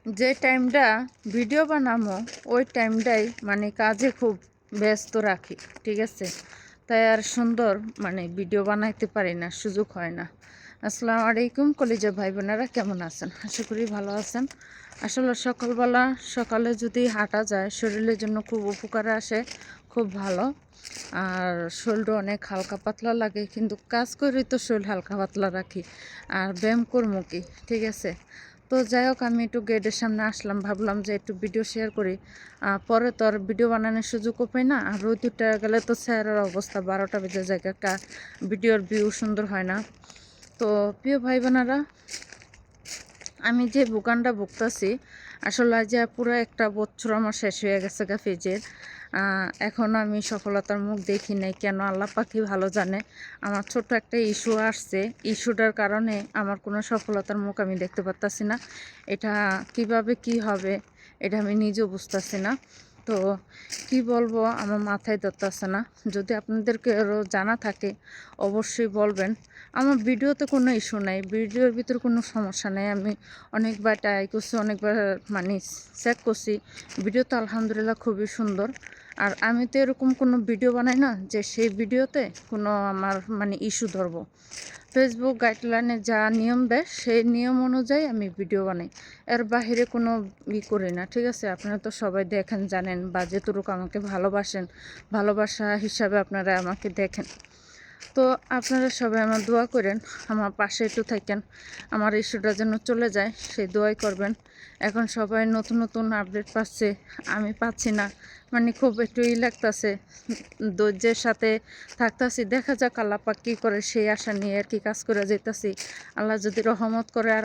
যে টাইমটা ভিডিও বানামো ওই টাইমটাই মানে কাজে খুব ব্যস্ত রাখি, ঠিক আছে। তাই আর সুন্দর মানে ভিডিও বানাইতে পারি না, সুযোগ হয় না। আসসালামু আলাইকুম কলিজা ভাই বোনেরা, কেমন আছেন? আশা করি ভালো আছেন। আসলে সকালে যদি হাঁটা যায় শরীরের জন্য খুব উপকার আসে, খুব ভালো। আর শরীরটা অনেক হালকা পাতলা লাগে, কিন্তু কাজ করি তো শরীর হালকা পাতলা রাখি। আর ব্যায়াম করবো কি, ঠিক আছে। তো যাই হোক, আমি একটু গেটের সামনে আসলাম, ভাবলাম যে একটু ভিডিও শেয়ার করি। পরে তো আর ভিডিও বানানোর সুযোগও পাই না। আর রোদ উঠে গেলে তো স্যারের অবস্থা 12টা বেজে যায়, ভিডিওর ভিউ সুন্দর হয় না। তো প্রিয় ভাই বোনেরা, আমি যে বুকানটা ভুগতেছি, আসলে যে পুরো একটা বছর আমার শেষ হয়ে গেছে গা ফেজের। এখন আমি সফলতার মুখ দেখি নাই, কেন আল্লাহ পাকই ভালো জানে। আমার ছোট্ট একটা ইস্যু আসছে, ইস্যুটার কারণে আমার কোনো সফলতার মুখ আমি দেখতে পারতাছি না। এটা কিভাবে কি হবে এটা আমি নিজেও বুঝতেছি না। তো কি বলবো, আমার মাথায় ধরতেছে না। যদি আপনাদেরকে আরও জানা থাকে অবশ্যই বলবেন। আমার ভিডিওতে কোনো ইস্যু নাই, ভিডিওর ভিতরে কোনো সমস্যা নেই। আমি অনেকবার ট্রাই করছি, অনেকবার মানে চেক করছি। ভিডিও তো আলহামদুলিল্লাহ খুবই সুন্দর। আর আমি তো এরকম কোনো ভিডিও বানাই না যে সেই ভিডিওতে কোনো আমার মানে ইস্যু ধরবো। ফেসবুক গাইডলাইনে যা নিয়ম দেয় সেই নিয়ম অনুযায়ী আমি ভিডিও বানাই, এর বাহিরে কোনো করি না, ঠিক আছে। আপনারা তো সবাই দেখেন, জানেন, বা যেটুকু আমাকে ভালোবাসেন, ভালোবাসা হিসাবে আপনারা আমাকে দেখেন। তো আপনারা সবাই আমার দোয়া করেন, আমার পাশে একটু থাকেন, আমার ইস্যুটা যেন চলে যায় সেই দোয়াই করবেন। এখন সবাই নতুন নতুন আপডেট পাচ্ছে, আমি পাচ্ছি না। মানে খুব একটু লাগতেছে, ধৈর্যের সাথে থাকতেছি। দেখা যাক আল্লাহ পাক কী করে, সেই আশা নিয়ে আর কি কাজ করে যেতেছি। আল্লাহ যদি রহমত করে আর